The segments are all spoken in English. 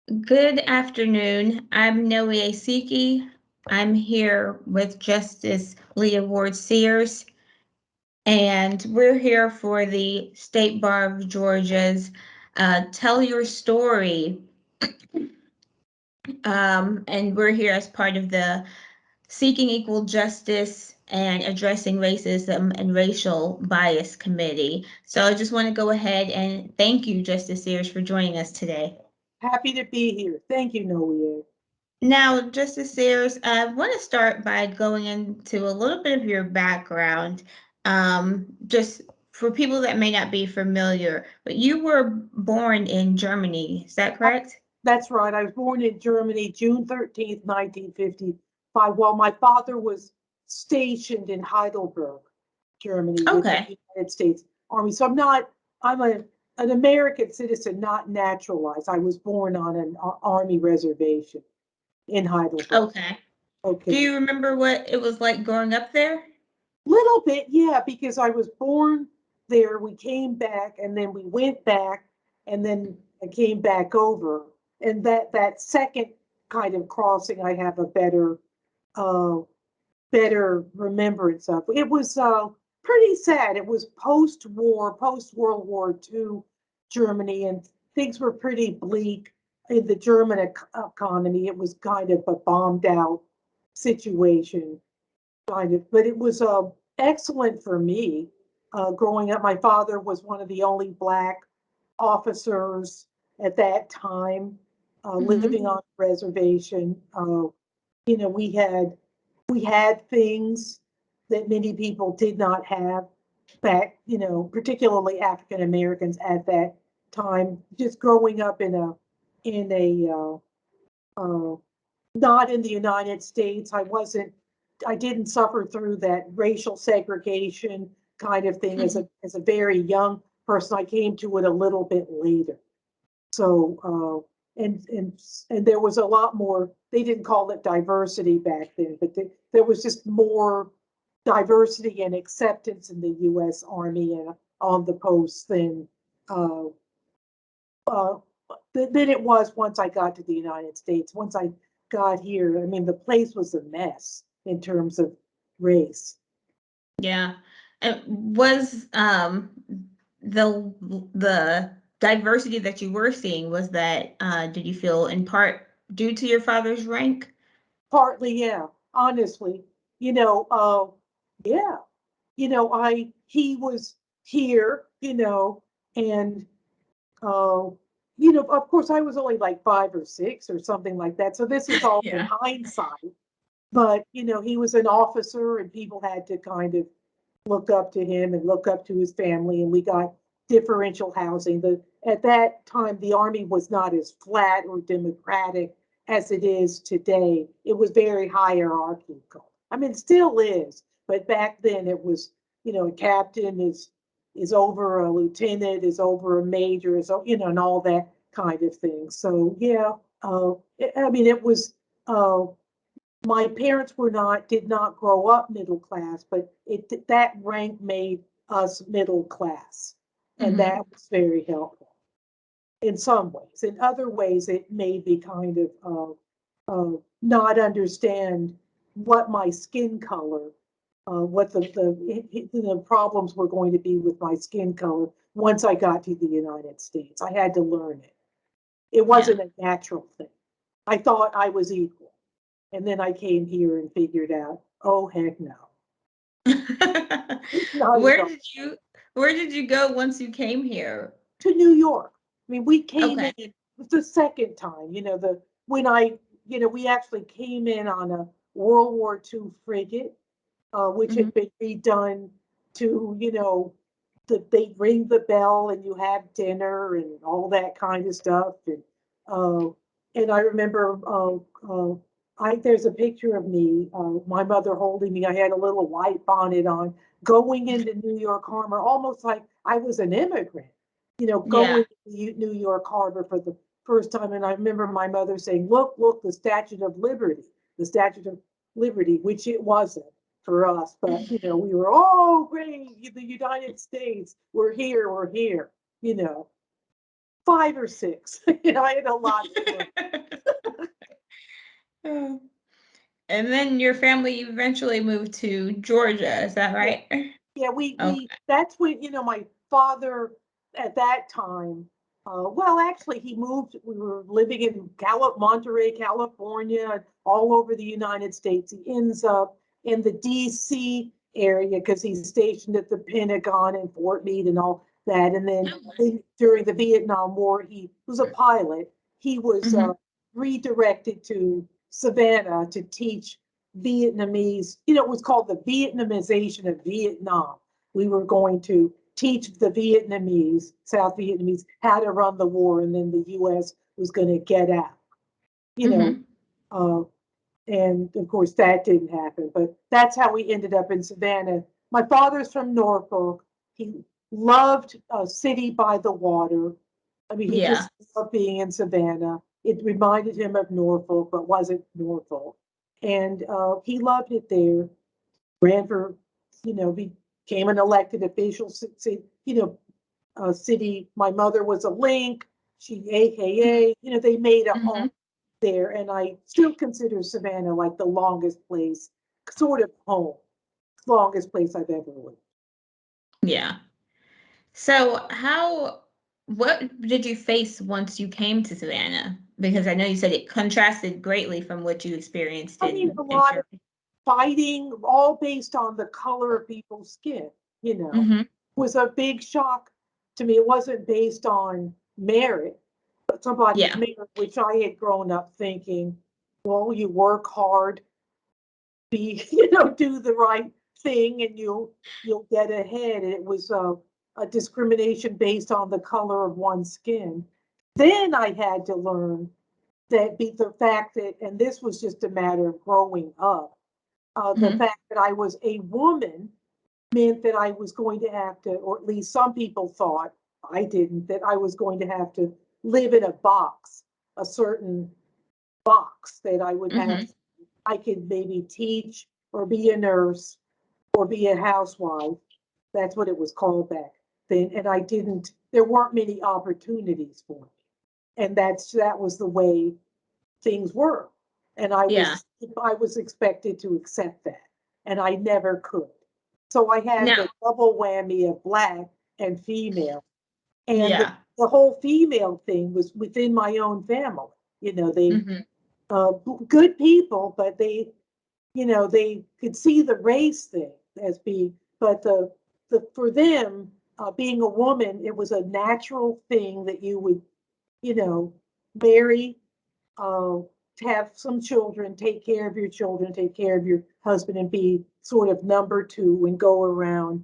Good afternoon. I'm Nyonnohweah Seekie. I'm here with Justice Leah Ward Sears, and we're here for the State Bar of Georgia's Tell Your Story. And we're here as part of the Seeking Equal Justice and Addressing Racism and Racial Bias Committee. So I just want to go ahead and thank you, Justice Sears, for joining us today. Happy to be here. Thank you, Nyonnohweah. Now, Justice Sears, I want to start by going into a little bit of your background, just for people that may not be familiar. But you were born in Germany, is that correct? That's right. I was born in Germany, June 13th, 1955, while my father was stationed in Heidelberg, Germany, with the Okay. United States Army. So I'm an American citizen, not naturalized. I was born on an Army reservation in Heidelberg. Okay. Do Okay. you remember what it was like growing up there? Little bit, yeah, because I was born there. We came back and then we went back and then I came back over. And that second kind of crossing I have a uh better remembrance of. It was pretty sad. It was post-war, post-World War II Germany, and things were pretty bleak in the German economy. It was kind of a bombed out situation, kind of, but it was excellent for me. Growing up, my father was one of the only Black officers at that time, living on a reservation. You know, we had things that many people did not have back, you know, particularly African Americans at that time. Just growing up in a not in the United States, I didn't suffer through that racial segregation kind of thing as a very young person. I came to it a little bit later. So and there was a lot more. They didn't call it diversity back then, but there was just more diversity and acceptance in the U.S. Army and on the posts uh, uh, than it was once I got to the United States. Once I got here, I mean, the place was a mess in terms of race. Yeah. And was the diversity that you were seeing, was that did you feel in part due to your father's rank? Partly, yeah, honestly, you know, yeah, you know, he was here, you know, and uh, you know, of course, I was only like 5 or 6 or something like that. So this is all in Yeah. hindsight. But you know, he was an officer, and people had to kind of look up to him and look up to his family, and we got differential housing. At that time, the Army was not as flat or democratic as it is today. It was very hierarchical. I mean, it still is, but back then it was, you know, a captain is over a lieutenant, is over a major, is, you know, and all that kind of thing. So yeah, I mean, it was my parents did not grow up middle class, but that rank made us middle class, and Hmm. that was very helpful in some ways. In other ways, it made me kind of not understand what my skin color, what the problems were going to be with my skin color once I got to the United States. I had to learn it. It Yeah. wasn't a natural thing. I thought I was equal. And then I came here and figured out, oh, heck no. Not at Where all. did you where did you go once you came here? To New York. I mean, we came Okay. in the second time, you know, when you know, we actually came in on a World War II frigate, which Hmm. had been redone to, you know, they ring the bell and you have dinner and all that kind of stuff. Uh, and I remember there's a picture of me, my mother holding me. I had a little white bonnet on, going into New York Harbor, almost like I was an immigrant, you know, Yeah. going to New York Harbor for the first time. And I remember my mother saying, look, the the Statue of Liberty, which it wasn't for us, but you know, we were, oh great, the United States, we're here, you know. 5 or 6. I had a lot to learn. And then your family eventually moved to Georgia, is that right? Yeah, Okay. that's when, my father at that time, well, actually, he moved, we were living in Monterey, California, all over the United States. He ends up in the DC area because he's stationed at the Pentagon and Fort Meade and all that. And then during the Vietnam War, he was a pilot. He was redirected to Savannah to teach Vietnamese. It was called the Vietnamization of Vietnam. We were going to teach the Vietnamese, South Vietnamese, how to run the war, and then the U.S. was going to get out. And of course that didn't happen, but that's how we ended up in Savannah. My father's from Norfolk. He loved a city by the water. I mean, he just loved being in Savannah. It reminded him of Norfolk, but wasn't Norfolk. And he loved it there. Ran for, became an elected official, city. My mother was a link. She, AKA, they made a home there. And I still consider Savannah like the longest place, sort of home, longest place I've ever lived. Yeah. So what did you face once you came to Savannah? Because I know you said it contrasted greatly from what you experienced I mean, in a lot Georgia. of fighting, all based on the color of people's skin, was a big shock to me. It wasn't based on merit, but somebody's merit, which I had grown up thinking, well, you work hard, do the right thing, and you'll get ahead. And it was a discrimination based on the color of one's skin. Then I had to learn that the fact that, and this was just a matter of growing up, the fact that I was a woman meant that I was going to have to, or at least some people thought, I didn't, that I was going to have to live in a box, a certain box that I would have. I could maybe teach or be a nurse or be a housewife. That's what it was called back then. And I didn't, there weren't many opportunities for me. And that was the way things were. And I was expected to accept that. And I never could. So I had the double whammy of Black and female. And the whole female thing was within my own family. They good people, but they could see the race thing as being, but for them, being a woman, it was a natural thing that you would, marry, to have some children, take care of your children, take care of your husband, and be sort of number two and go around,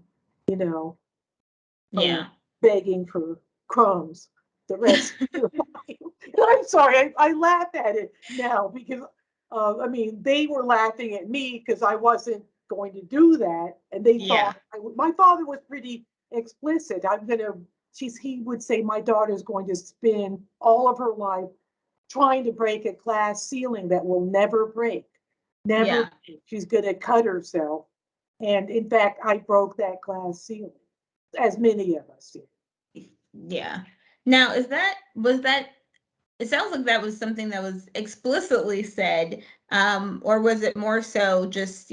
begging for crumbs the rest of your life. I'm sorry, I laugh at it now because, I mean, they were laughing at me because I wasn't going to do that. And they thought, my father was pretty explicit. He would say, my daughter's going to spend all of her life trying to break a glass ceiling that will never break. Never. She's going to cut herself. And in fact, I broke that glass ceiling, as many of us did. Yeah. Now, it sounds like that was something that was explicitly said, or was it more so just,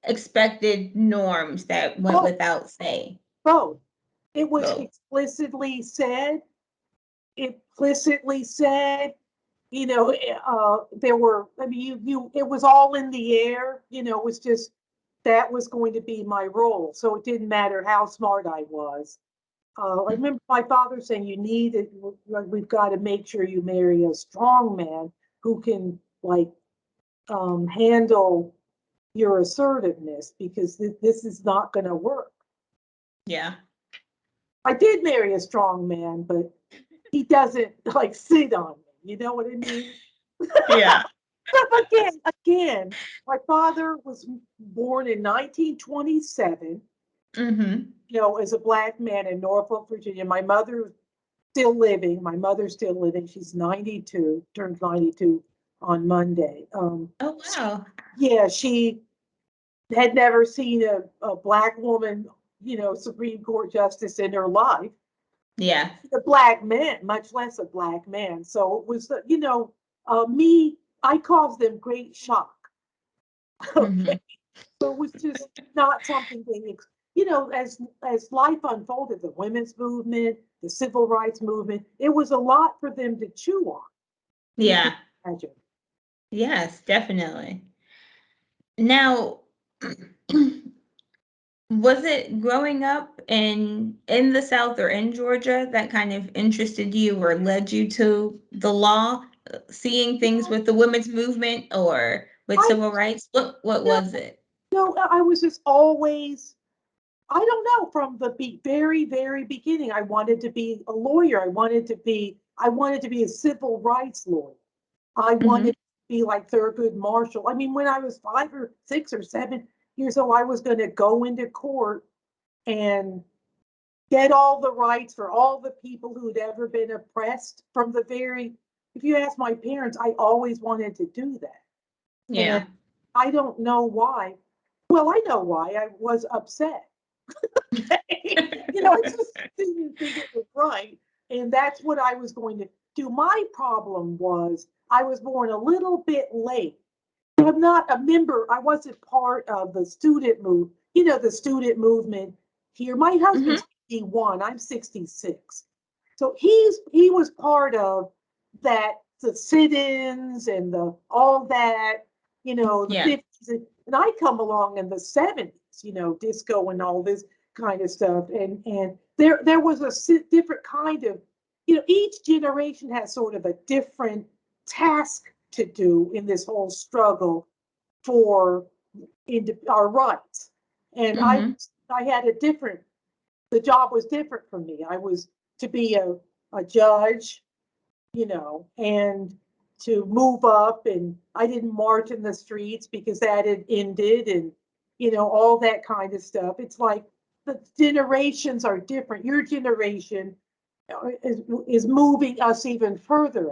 expected norms that went without saying? Both. It was explicitly said, there were, I mean, it was all in the air, it was just, that was going to be my role. So it didn't matter how smart I was. I remember my father saying, we've got to make sure you marry a strong man who can handle your assertiveness, because this is not going to work. Yeah. I did marry a strong man, but he doesn't sit on me. You know what I mean? Yeah. Again, my father was born in 1927. As a Black man in Norfolk, Virginia. My mother's still living. She's 92, turned 92 on Monday. Oh, wow. Yeah, she had never seen a Black woman, Supreme Court justice in her life. Yeah. the black man, much less a black man. So it was, me, I caused them great shock. Hmm. Okay. So it was just not something they, as life unfolded, the women's movement, the civil rights movement, it was a lot for them to chew on. You can Yeah. imagine. Yes, definitely. Now, was it growing up in the South or in Georgia that kind of interested you or led you to the law, seeing things No, with the women's movement or with I civil rights? What no, was it? no, I was just always, I don't know, from the very, very beginning, I wanted to be a lawyer. I wanted to be a civil rights lawyer. I Hmm. wanted to be like Thurgood Marshall. I mean, when I was 5 or 6 or 7 years old, I was going to go into court and get all the rights for all the people who'd ever been oppressed from the very, if you ask my parents, I always wanted to do that. And Yeah. I don't know why. Well, I know why. I was upset. I just didn't think it was right. And that's what I was going to do. My problem was I was born a little bit late. I'm not a member, I wasn't part of the student move, the student movement here. My Hmm. husband's 51, I'm 66. So he was part of that, the sit-ins and the all that, the Yeah. 50s. And I come along in the 70s, disco and all this kind of stuff. And there was a different kind of, each generation has sort of a different task to do in this whole struggle for our rights. And Hmm. I had a different, the job was different for me. I was to be a judge, and to move up, and I didn't march in the streets because that had ended, and all that kind of stuff. It's like the generations are different. Your generation is moving us even further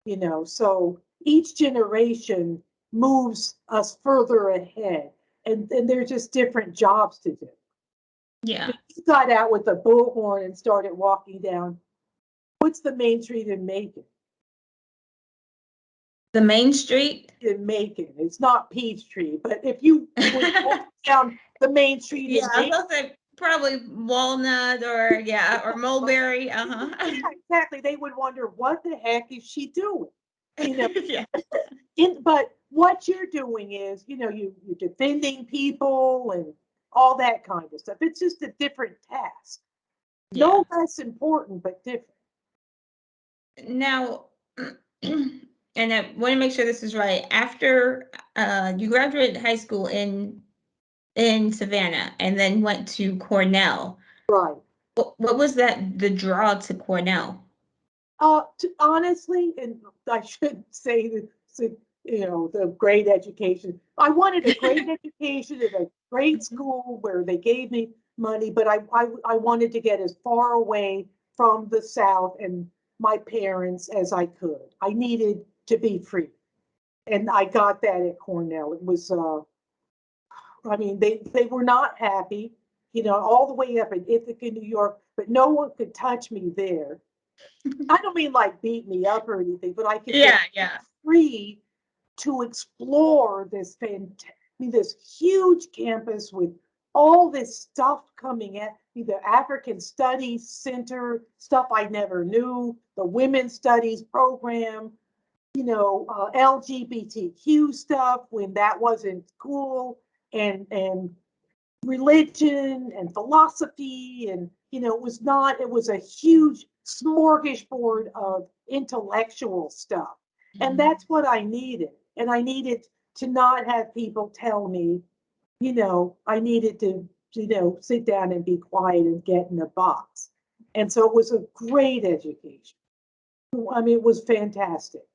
ahead. So each generation moves us further ahead, and they're just different jobs to do. Yeah. He got out with a bullhorn and started walking down. What's the main street in Macon? The main street. In Macon. It's not Peachtree, but if you would walk down the main street Yeah, in I was Macon, gonna say probably Walnut or yeah, or Mulberry. yeah, exactly, they would wonder what the heck is she doing? You know, Yeah. but what you're doing is, you're defending people and all that kind of stuff. It's just a different task. Yeah. No less important, but different. Now, and I want to make sure this is right. After you graduated high school in Savannah and then went to Cornell, Right. what was the draw to Cornell? Honestly, and I should say that, the great education. I wanted a great education at a great Mhm. school where they gave me money, but I wanted to get as far away from the South and my parents as I could. I needed to be free. And I got that at Cornell. It was, I mean, they were not happy, all the way up in Ithaca, New York, but no one could touch me there. I don't mean like beat me up or anything, but I could Yeah, get yeah. free to explore this huge campus with all this stuff coming at me, the African Studies Center, stuff I never knew, the Women's Studies program, LGBTQ stuff when that wasn't cool, and religion and philosophy, and it was a huge smorgasbord of intellectual stuff, and Mhm. that's what I needed. And I needed to not have people tell me, I needed to sit down and be quiet and get in a box. And so it was a great education. I mean, it was fantastic.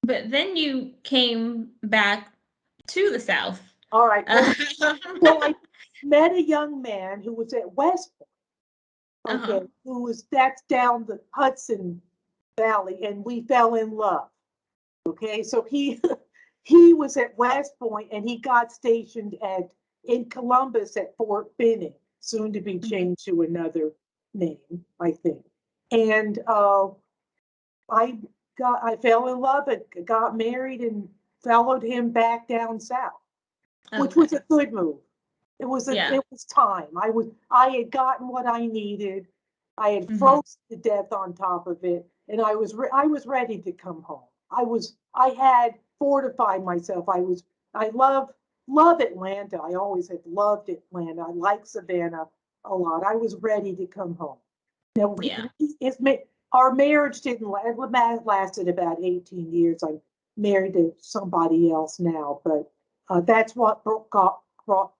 But then you came back to the South. All right, Uh, well, I met a young man who was at West, uh-huh. okay, that's down the Hudson Valley, and we fell in love. Okay, so he he was at West Point, and he got stationed in Columbus at Fort Benning, soon to be Mhm. changed to another name, I think. And I fell in love and got married and followed him back down south, which was Okay. a good move. It was Yeah. time. I had gotten what I needed. I had Hmm. frozen to death on top of it, and I was ready to come home. I had fortified myself. I love Atlanta. I always have loved Atlanta. I like Savannah a lot. I was ready to come home. Now, Yeah. our marriage didn't last, lasted about 18 years. I'm married to somebody else now, but that's what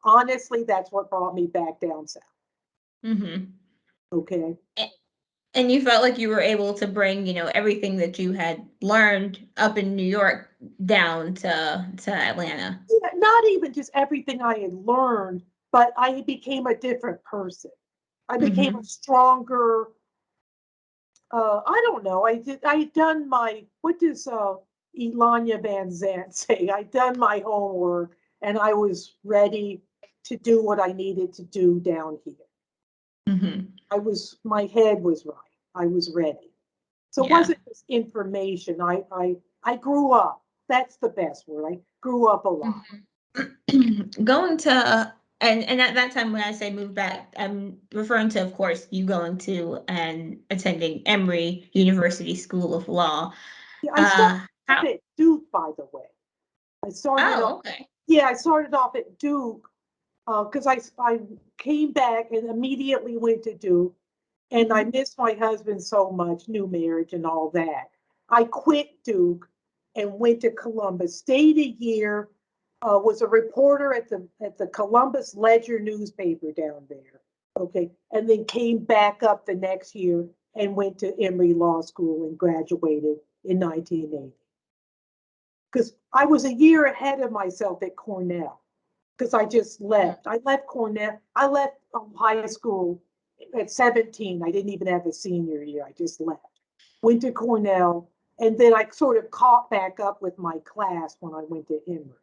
honestly, that's what brought me back down south. Hmm. Okay. And you felt like you were able to bring, everything that you had learned up in New York down to Atlanta. Yeah, not even just everything I had learned, but I became a different person. I became a Hmm. stronger, I don't know. I had done what does Elanya Van Zant say? I'd done my homework and I was ready to do what I needed to do down here. Hmm. My head was right. I was ready. So it Yeah. wasn't just information. I grew up. That's the best word. I grew up a lot. Going to and at that time when I say move back, I'm referring to, of course, you going to and attending Emory University School of Law. Yeah, I started off How? at Duke, by the way. I started off, Oh, okay. yeah, I started off at Duke because I came back and immediately went to Duke, and I Hmm. missed my husband so much, new marriage and all that. I quit Duke and went to Columbus, stayed a year, was a reporter at the Columbus Ledger newspaper down there. Okay, and then came back up the next year and went to Emory Law School and graduated in 1980. Because I was a year ahead of myself at Cornell because I just left. I left Cornell. I left high school at 17. I didn't even have a senior year. I just left. Went to Cornell, and then I sort of caught back up with my class when I went to Emory.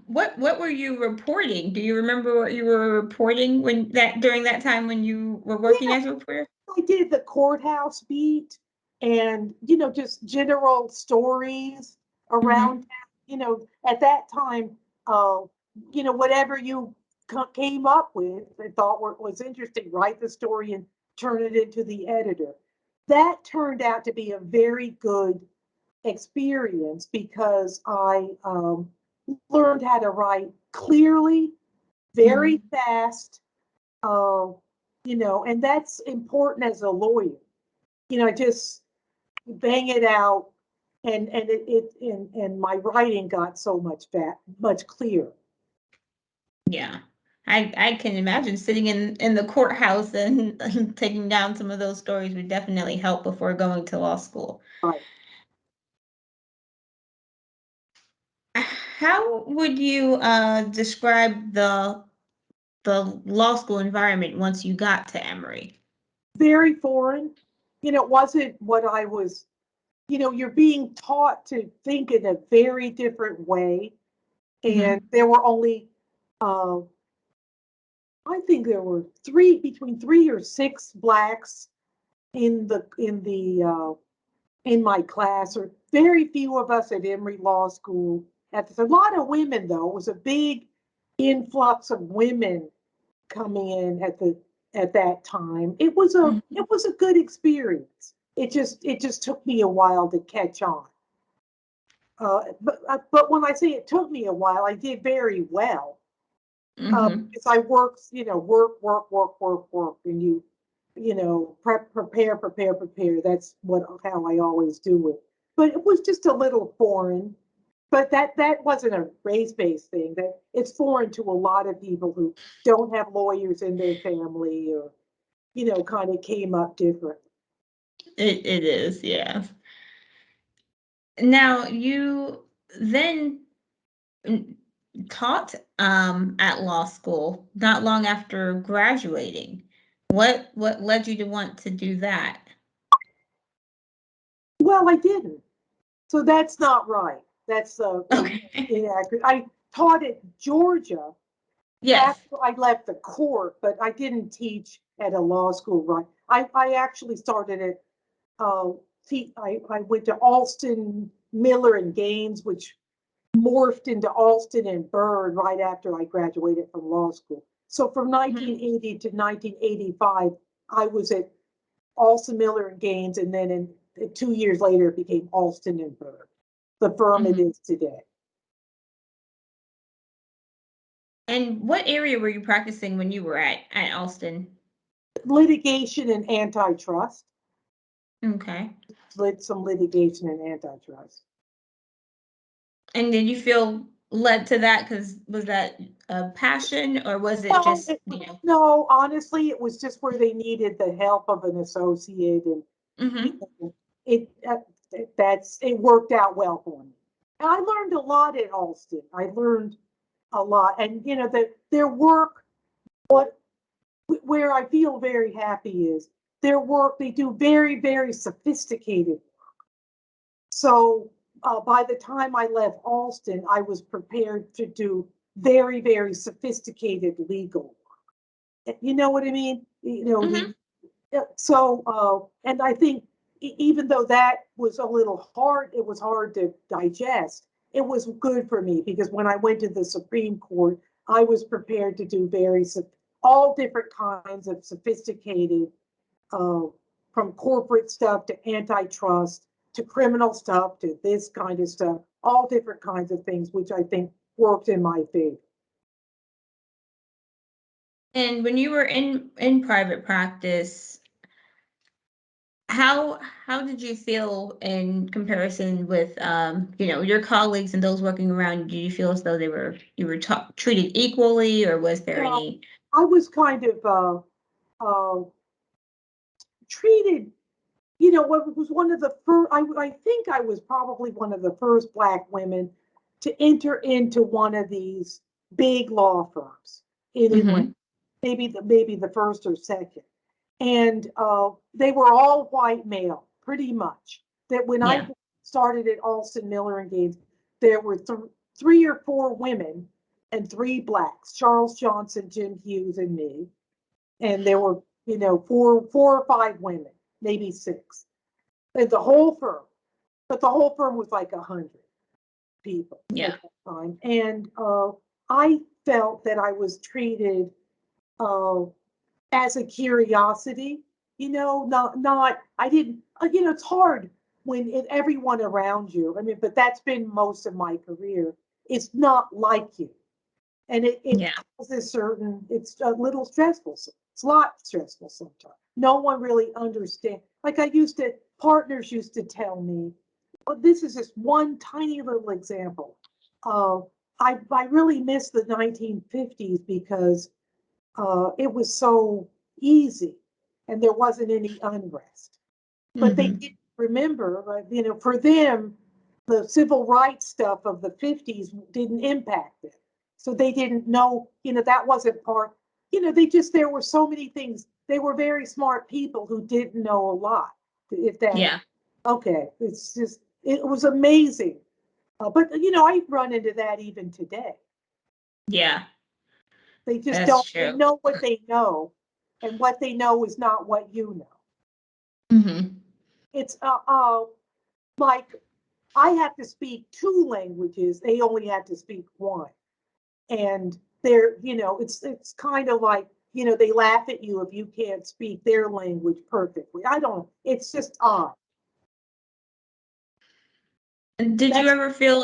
What were you reporting? Do you remember what you were reporting during that time when you were working Yeah, as a reporter? I did the courthouse beat and, just general stories around Hmm. town. At that time, uh, whatever you came up with and thought was interesting, write the story and turn it into the editor. That turned out to be a very good experience because I learned how to write clearly, very Hmm. fast, uh, and that's important as a lawyer. Just bang it out, and and my writing got so much clearer. Yeah. I can imagine sitting in the courthouse and taking down some of those stories would definitely help before going to law school. Right. How would you describe the law school environment once you got to Emory? Very foreign. It wasn't what I was. You're being taught to think in a very different way, and Hmm. there were only uh, I think there were between 3 or 6 blacks in my class, or very few of us at Emory Law School. A lot of women, though. It was a big influx of women coming in at that time. Hmm. It was a good experience. It just took me a while to catch on. But when I say it took me a while, I did very well. Hmm. Because I worked, work, and prepare. That's how I always do it. But it was just a little foreign. But that wasn't a race-based thing. That it's foreign to a lot of people who don't have lawyers in their family, or kind of came up different. It is, yeah. Now you then mm, taught at law school not long after graduating. What led you to want to do that? Well, I didn't. So that's not right. That's Okay. inaccurate. I taught at Georgia Yes. after I left the court, but I didn't teach at a law school, right? I actually started at, I went to Alston, Miller and Gaines, which morphed into Alston and Byrd right after I graduated from law school. So from 1980 to 1985, I was at Alston, Miller and Gaines, and then in 2 years later, it became Alston and Byrd, the firm it is today. And what area were you practicing when you were at Alston? Litigation and antitrust. Okay. Some litigation and antitrust. And did you feel led to that because was that a passion or was it No, just, you know? no, honestly, it was just where they needed the help of an associate, and it it worked out well for me. And I learned a lot at Alston. I learned a lot, and their work. Where I feel very happy is their work. They do very, very sophisticated work. So by the time I left Alston, I was prepared to do very, very sophisticated legal work. You know what I mean? And I think even though that was a little hard, it was hard to digest. It was good for me because when I went to the Supreme Court, I was prepared to do all different kinds of sophisticated, from corporate stuff to antitrust to criminal stuff to this kind of stuff, all different kinds of things, which I think worked in my favor. And when you were in private practice, how did you feel in comparison with your colleagues and those working around you? Did you feel as though you were treated equally, or was there any? I was kind of treated, what was one of the first, I think I was probably one of the first Black women to enter into one of these big law firms in Atlanta, maybe the first or second. And they were all white male, pretty much. That when I started at Alston, Miller and Gaines, there were 3 or 4 women and 3 Blacks: Charles Johnson, Jim Hughes, and me. And there were, 4 or 5 women, maybe 6. And the whole firm, but the whole firm was like 100 people at that time. And I felt that I was treated as a curiosity, I didn't, it's hard when everyone around you, but that's been most of my career, it's not like you. And it causes it's a little stressful. It's a lot stressful sometimes. No one really understands. Like partners used to tell me, well, this is just one tiny little example. I really miss the 1950s because it was so easy and there wasn't any unrest. But they didn't remember, for them, the civil rights stuff of the 50s didn't impact them. So they didn't know, that wasn't part, there were so many things. They were very smart people who didn't know a lot. Okay, it was amazing. But, I run into that even today. Yeah. They just don't know what they know, and what they know is not what you know. It's like I have to speak 2 languages, they only had to speak 1. And it's kind of like, they laugh at you if you can't speak their language perfectly. It's just odd. Did you ever feel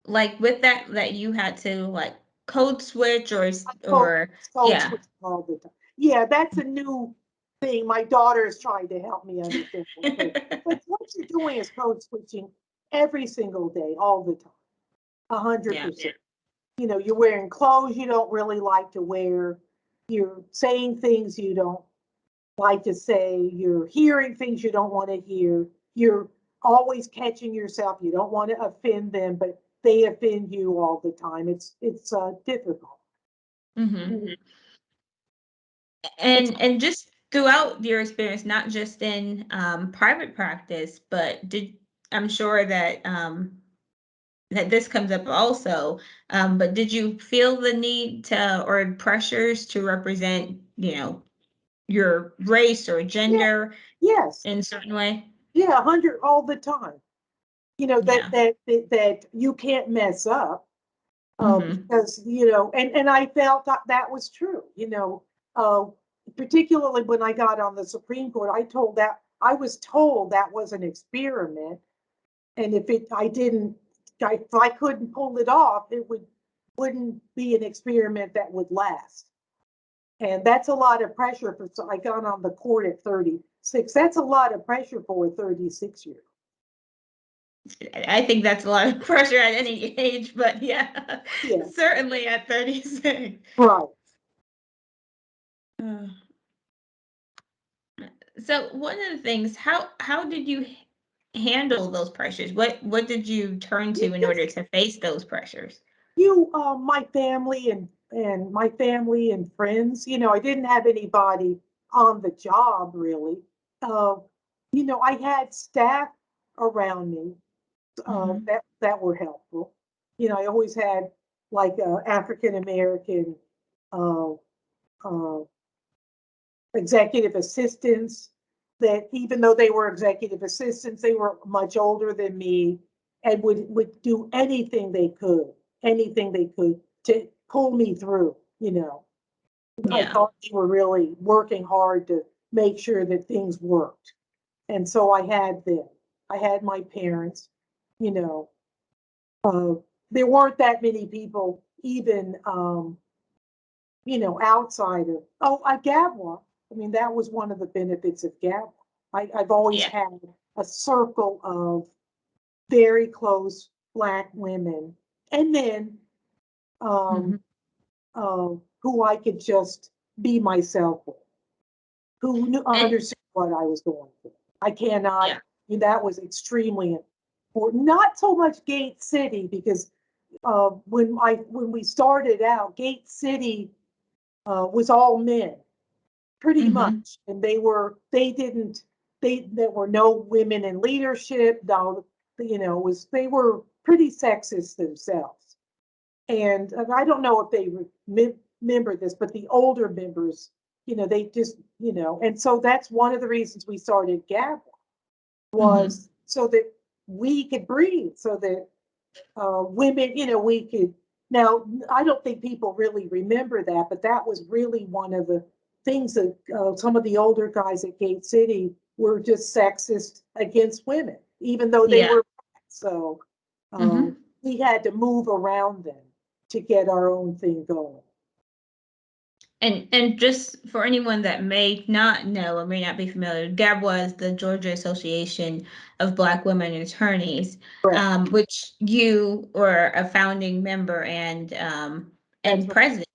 like with that you had to code switch or code switch all the time? Yeah, that's a new thing. My daughter is trying to help me understand. But what you're doing is code switching every single day, all the time, 100%. You're wearing clothes you don't really like to wear. You're saying things you don't like to say. You're hearing things you don't want to hear. You're always catching yourself. You don't want to offend them, but they offend you all the time. It's difficult. And just throughout your experience, not just in private practice, but I'm sure that that this comes up also, but did you feel the need to or pressures to represent, your race or Yeah, gender yes, in a certain way? yeah, 100 all the time. Yeah. That you can't mess up, Mm-hmm. because, and I felt that was true, uh, particularly when I got on the Supreme Court. I was told that was an experiment, and if I couldn't pull it off, wouldn't be an experiment that would last. And that's a lot of pressure so I got on the court at 36. That's a lot of pressure for a 36-year. I think that's a lot of pressure at any age, but yeah, Yeah, certainly at 36. right. Uh, So one of the things, how did you handle those pressures? What did you turn You to in order just to face those pressures? my family and my family and friends. I didn't have anybody on the job really. Uh, I had staff around me Mm-hmm. that were helpful. I always had like African American uh, uh, executive assistants that, even though they were executive assistants, they were much older than me and would do anything they could to pull me through. I Yeah. thought they were really working hard to make sure that things worked. And so I had them. I had my parents, you know, uh, there weren't that many people even, outside of, GABWA. I mean, that was one of the benefits of GABWA. I've always Yeah. had a circle of very close Black women and men, Mm-hmm. um, who I could just be myself with, who And understood what I was going through. I cannot, yeah. that was extremely important. Not so much Gate City, because when we started out, Gate City was all men, pretty Mm-hmm. much, and there were no women in leadership. No, they were pretty sexist themselves. And I don't know if they remember this, but the older members, they just, and so that's one of the reasons we started GABA, Mm-hmm. was so that we could breathe, so that women, we could. Now, I don't think people really remember that, but that was really one of the things that some of the older guys at Gate City were just sexist against women, even though they Yeah. were. So Mm-hmm. we had to move around them to get our own thing going. And just for anyone that may not know or may not be familiar, GAB was the Georgia Association of Black Women Attorneys, Correct. which you were a founding member That's and what president.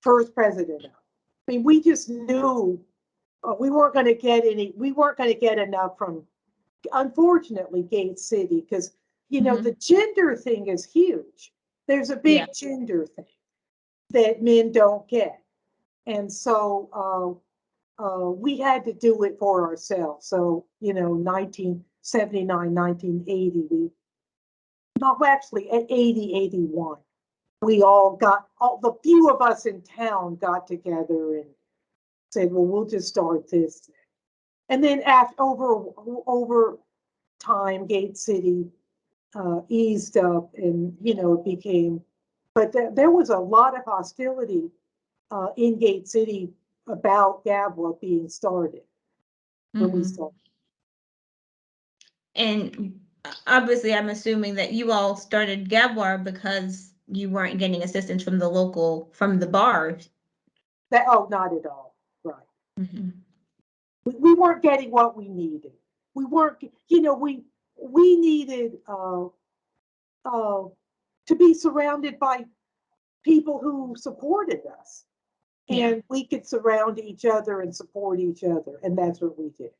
first president of. I mean, we just knew we weren't going to get any. We weren't going to get enough from, unfortunately, Gate City, because Mm-hmm. the gender thing is huge. There's a Yeah. big gender thing that men don't get, and so we had to do it for ourselves. So 1979, 1980, we no, actually at 80, 81, we all the few of us in town got together and said, well, we'll just start this. And then after over time, Gate City eased up, and it became. But there was a lot of hostility in Gate City about GABWA being started when we Mm-hmm. started. And obviously, I'm assuming that you all started Gabwar because you weren't getting assistance from the bars. Not at all. Right. Mm-hmm. We weren't getting what we needed. We weren't. We needed uh, to be surrounded by people who supported us, Yeah. and we could surround each other and support each other, and that's what we did.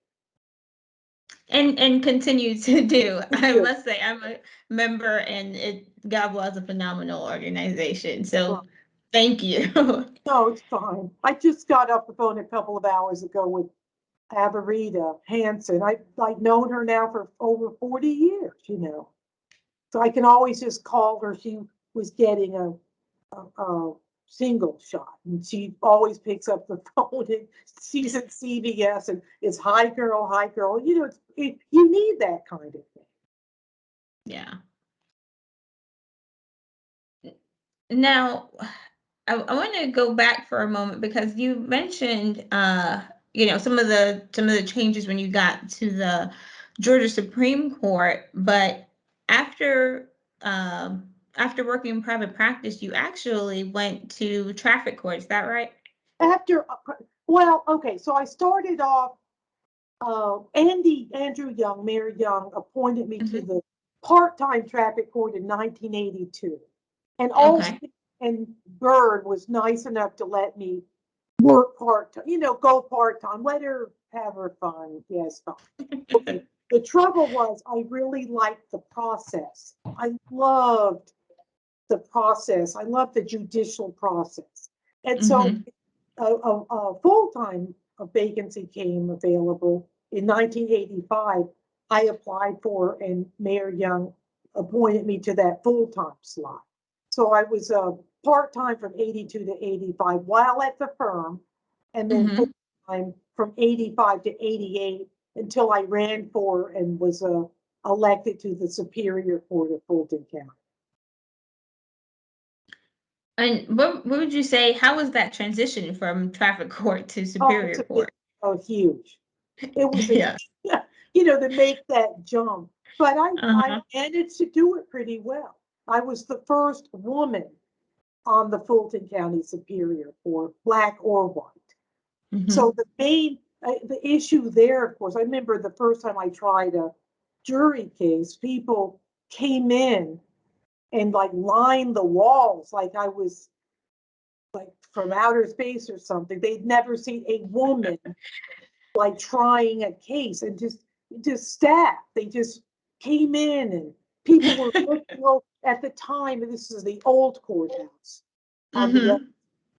And continue to do. We I do. must say, I'm a member, and Gabwar is a phenomenal organization. So thank you. No, it's fine. I just got off the phone a couple of hours ago with Averita Hansen. I've known her now for over 40 years. So I can always just call her. She was getting a single shot, and she always picks up the phone, and she's at CVS, and it's hi girl, hi girl. You know, you need that kind of thing. Yeah. Now, I want to go back for a moment because you mentioned, some of the changes when you got to the Georgia Supreme Court, but after after working in private practice, you actually went to traffic court. Is that right? Well, okay, so I started off. Andrew Young, Mayor Young, appointed me to the part-time traffic court in 1982, and Okay. Alston and Bird was nice enough to let me work part-time. Go part-time. Let her have her fun. Yes, fine. Okay. The trouble was, I really liked the process. I loved the process. I loved the judicial process, and so a full-time vacancy came available in 1985. I applied for, and Mayor Young appointed me to that full-time slot. So I was part-time from 82 to 85 while at the firm, and then full-time from 85 to 88 until I ran for and was elected to the Superior Court of Fulton County. And what would you say, how was that transition from traffic court to Superior Court? Huge. It was Yeah. to make that jump. But I managed to do it pretty well. I was the first woman on the Fulton County Superior Court, black or white. So the issue there, of course, I remember the first time I tried a jury case, people came in and like lined the walls like I was like from outer space or something. They'd never seen a woman like trying a case, and just staff. They just came in, and people were looking at the time, and this is the old courthouse.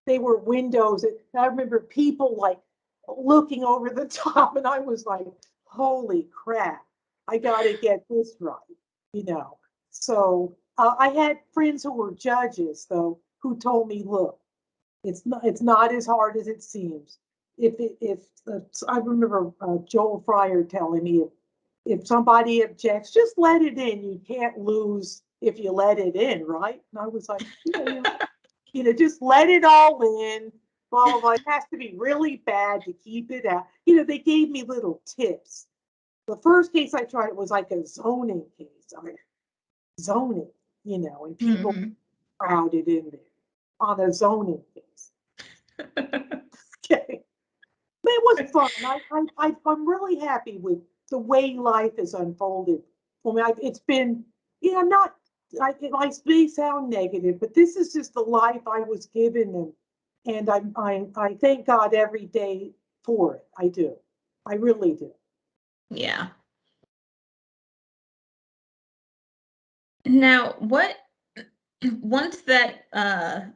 They were windows, and I remember people like looking over the top, and I was like, holy crap, I got to get this right. So I had friends who were judges, though, who told me, look, it's not as hard as it seems. I remember Joel Fryer telling me, if somebody objects, just let it in. You can't lose if you let it in, right? And I was like, just let it all in. Blah blah blah. It has to be really bad to keep it out. They gave me little tips. The first case I tried, it was like a zoning case. Zoning, and people crowded in there on a zoning case. Okay. But it was fun. I'm really happy with the way life has unfolded for me. It's been, not, I may sound negative, but this is just the life I was given, and I thank God every day for it. I do. I really do. Yeah. Now, once that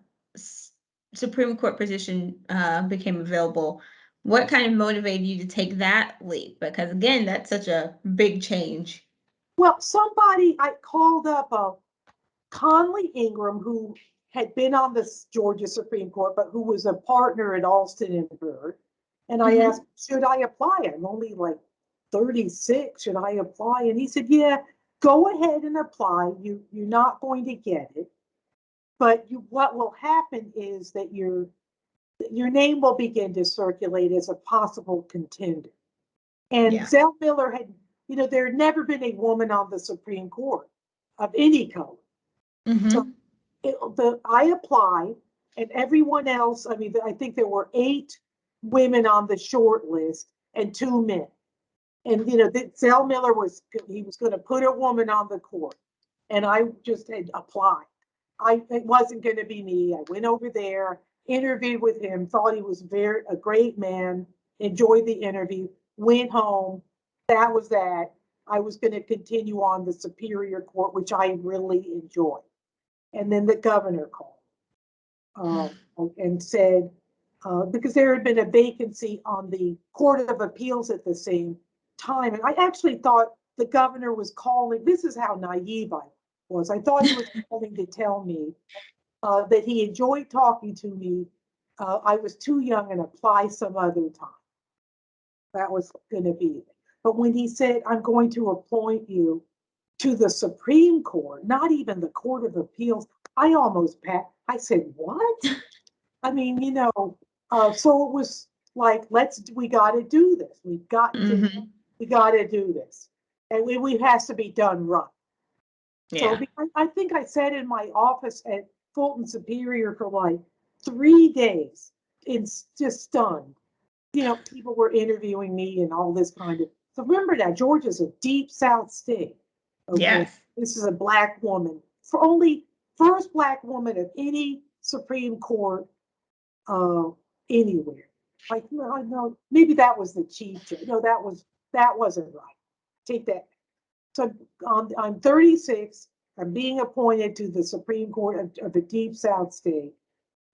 Supreme Court position became available, what kind of motivated you to take that leap? Because again, that's such a big change. Well, I called up Conley Ingram, who had been on the Georgia Supreme Court, but who was a partner at Alston and Bird. And I asked, should I apply? I'm only like 36. Should I apply? And he said, yeah, go ahead and apply. You're not going to get it. But what will happen is that your name will begin to circulate as a possible contender. And Zell Miller had, there had never been a woman on the Supreme Court of any color. So I applied, and everyone else, I think there were 8 women on the short list and 2 men. And, Zell Miller was going to put a woman on the court. And I just had applied. It wasn't going to be me. I went over there, interviewed with him, thought he was a great man, enjoyed the interview, went home. That was that. I was going to continue on the Superior Court, which I really enjoyed. And then the governor called and said, because there had been a vacancy on the Court of Appeals at the same time. And I actually thought the governor was calling, this is how naive I was. was. I thought he was calling to tell me that he enjoyed talking to me. I was too young and apply some other time. That was going to be it. But when he said, I'm going to appoint you to the Supreme Court, not even the Court of Appeals, I almost pat. I said, what? I mean, so it was like, we got to do this. We got to do this. And we has to be done right. Yeah. So I think I sat in my office at Fulton Superior for like 3 days, just stunned. People were interviewing me and all this kind of. So remember that Georgia's a deep South state. Okay, Yes. this is a Black woman, first Black woman of any Supreme Court anywhere. Like, I know maybe that was the chief judge. No, that wasn't right. Take that. So I'm 36. I'm being appointed to the Supreme Court of the Deep South state.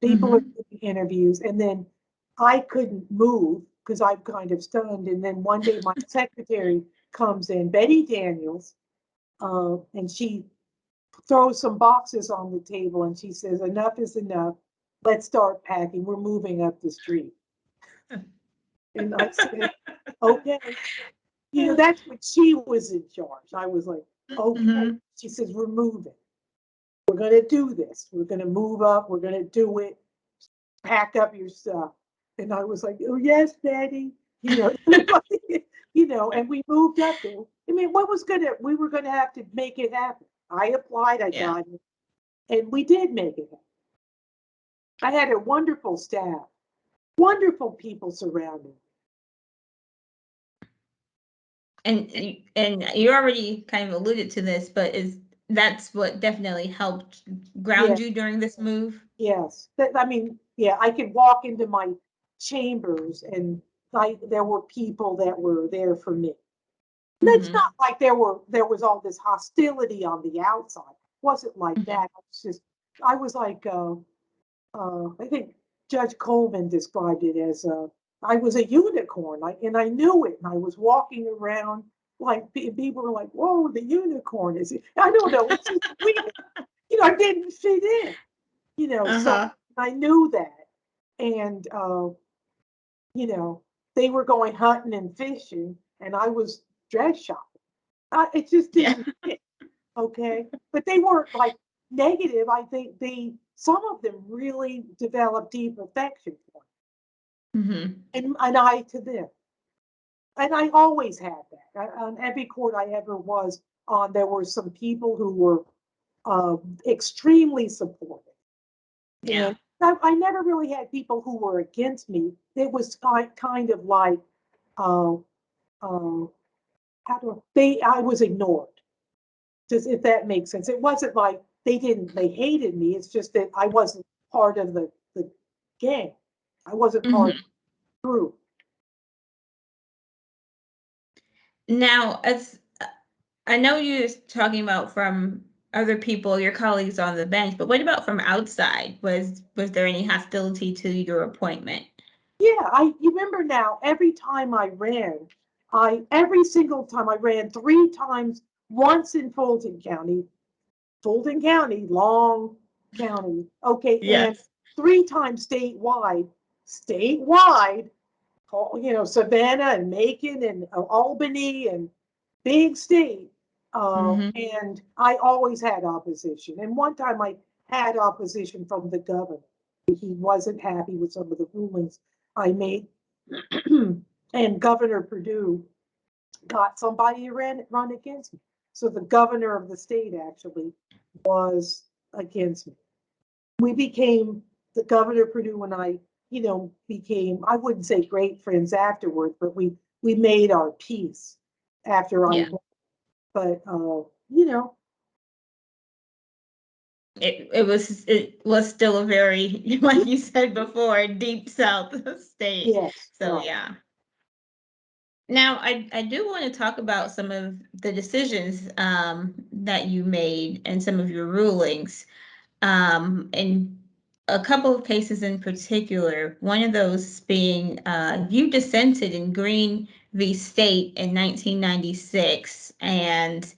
People are doing interviews, and then I couldn't move because I'm kind of stunned. And then one day my secretary comes in, Betty Daniels, and she throws some boxes on the table and she says, enough is enough. Let's start packing. We're moving up the street. And I said, okay. That's when she was in charge. I was like, okay. She says, we're moving. We're going to do this. We're going to move up. We're going to do it. Pack up your stuff. And I was like, oh, yes, Betty. And we moved up there. I mean, we were going to have to make it happen. I applied, I got it. And we did make it happen. I had a wonderful staff, wonderful people surrounding me. And you already kind of alluded to this, but that's what definitely helped ground you during this move? Yes. I could walk into my chambers and there were people that were there for me. It's not like there was all this hostility on the outside. It wasn't like that. I was like, I think Judge Coleman described it as I was a unicorn, and I knew it. And I was walking around like people were like, "Whoa, the unicorn is it?" I don't know. It's just weird. I didn't fit in. So I knew that, and they were going hunting and fishing, and I was dress shopping. It just didn't fit. Okay, but they weren't like negative. I think some of them really developed deep affection for me, and I to them. And I always had that. On every court I ever was on, there were some people who were extremely supportive. Yeah. And I never really had people who were against me. It was kind of like, I was ignored. Just if that makes sense. It wasn't like they hated me. It's just that I wasn't part of the gang. I wasn't part of the group. Now, as I know you're talking about from other people, your colleagues on the bench, but what about from outside? Was there any hostility to your appointment? Yeah, you remember now, every time I ran, every single time I ran 3 times, once in Fulton County, long county, okay, and 3 times statewide, Savannah and Macon and Albany and big state. And I always had opposition. And one time I had opposition from the governor. He wasn't happy with some of the rulings I made. And Governor Perdue got somebody to run against me. So the governor of the state actually was against me. The Governor Perdue and I, became, I wouldn't say great friends afterward, but we made our peace after I won. But, it was still a very, like you said before, deep South state. Yes. So yeah. Now, I do want to talk about some of the decisions that you made and some of your rulings. And a couple of cases in particular, one of those being you dissented in Green v. State in 1996. And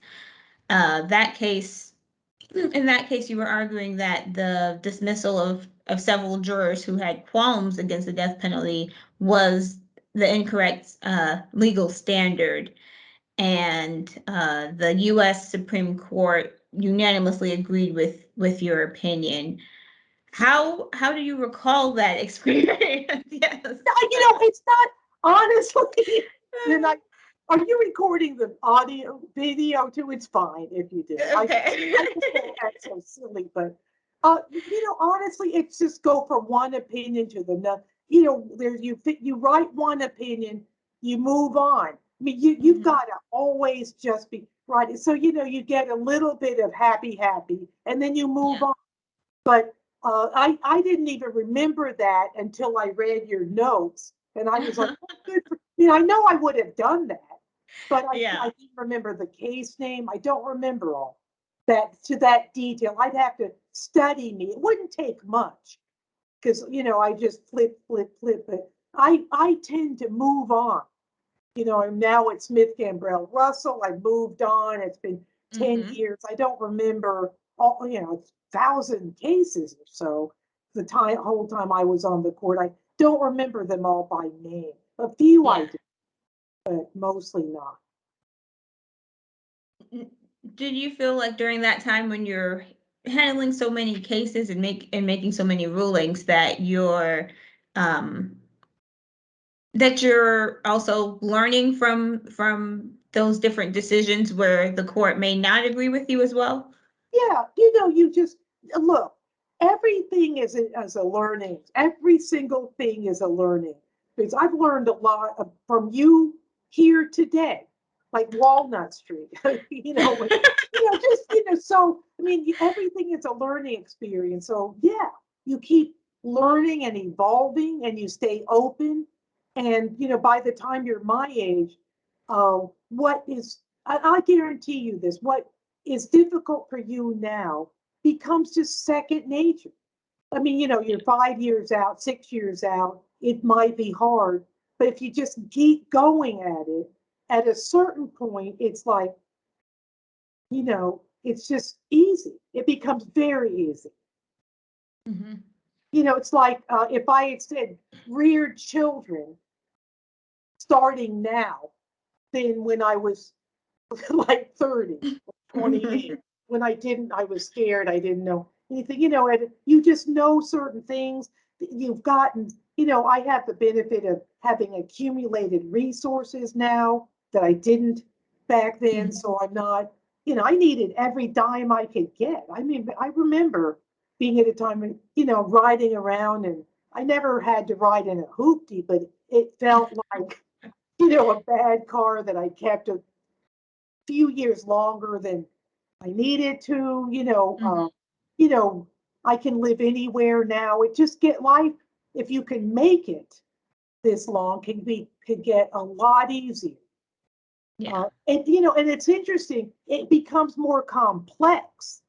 that case in that case, you were arguing that the dismissal of several jurors who had qualms against the death penalty was the incorrect legal standard, and the U.S. Supreme Court unanimously agreed with your opinion. How do you recall that experience? Yes. It's not honestly. You're not. Are you recording the audio, video too? It's fine if you do. Okay. I just think that's so silly, but honestly, it's just go from one opinion to the next. There's you write one opinion, you move on. I mean, you've got to always just be right. So you get a little bit of happy, and then you move on. But I didn't even remember that until I read your notes, and I was like, I know I would have done that, but I didn't remember the case name. I don't remember all that to that detail. I'd have to study me. It wouldn't take much because I just flip. But I tend to move on. Now it's Smith Gambrell Russell. I've moved on. It's been 10 years. I don't remember all, 1,000 cases or so. Whole time I was on the court, I don't remember them all by name. A few I do, but mostly not. Did you feel like during that time when you're handling so many cases and making so many rulings that you're also learning from those different decisions where the court may not agree with you as well? Yeah, you just look. Everything is a learning. Every single thing is a learning. Because I've learned a lot from you here today, like Walnut Street. So I mean, everything is a learning experience. So yeah, you keep learning and evolving, and you stay open. And by the time you're my age, I guarantee you this, what is difficult for you now becomes just second nature. I mean, you're 5 years out, 6 years out, it might be hard, but if you just keep going at it, at a certain point, it's like, it's just easy. It becomes very easy. It's like if I had said reared children starting now, then when I was like 30, 28, when I was scared, I didn't know anything, and you just know certain things that you've gotten, I have the benefit of having accumulated resources now that I didn't back then. So I'm not, I needed every dime I could get. I mean, I remember being at a time when, riding around, and I never had to ride in a hoopty, but it felt like, a bad car that I kept a few years longer than I needed to, I can live anywhere now. It just get life, if you can make it this long, could get a lot easier. And it's interesting, it becomes more complex.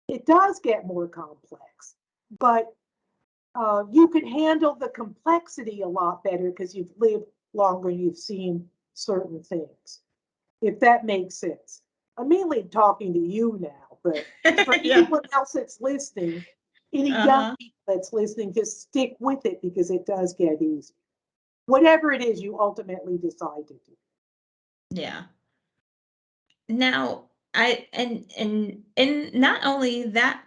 It does get more complex, but you can handle the complexity a lot better because you've lived longer, you've seen certain things, if that makes sense. I'm mainly talking to you now, but for anyone else that's listening, any young people that's listening, just stick with it because it does get easy. Whatever it is you ultimately decide to do. Yeah. Now, and not only that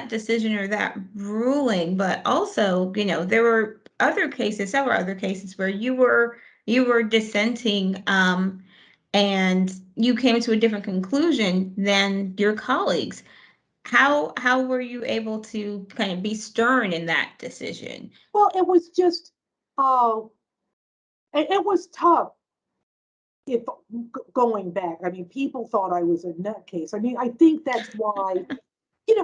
decision or that ruling, but also, there were several other cases where you were dissenting, and you came to a different conclusion than your colleagues. How were you able to kind of be stern in that decision? Well, it was just, it was tough. If going back, I mean, people thought I was a nutcase. I mean, I think that's why,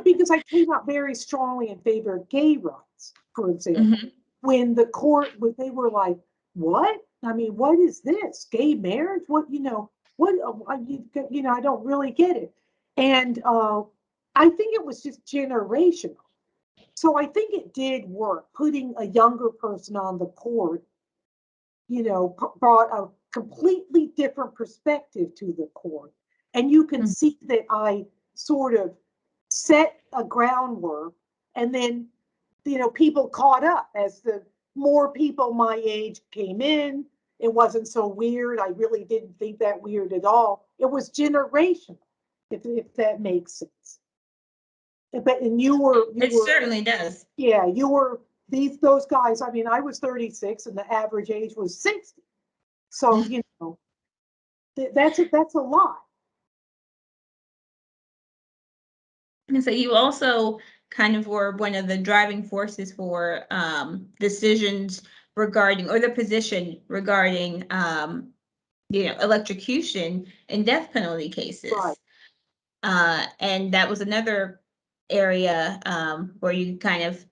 because I came out very strongly in favor of gay rights, for example. When the court, they were like, what? I mean, what is this? Gay marriage? What, what, I don't really get it. And I think it was just generational. So I think it did work. Putting a younger person on the court, brought a completely different perspective to the court. And you can see that I sort of set a groundwork, and then, people caught up as the more people my age came in. It wasn't so weird. I really didn't think that weird at all. It was generational, if that makes sense. But and you were It certainly does. yeah, you were those guys. I mean, I was 36 and the average age was 60. So, that's a lot. And so you also kind of were one of the driving forces for decisions regarding, or the position regarding, electrocution and death penalty Right. cases. And that was another area where you kind of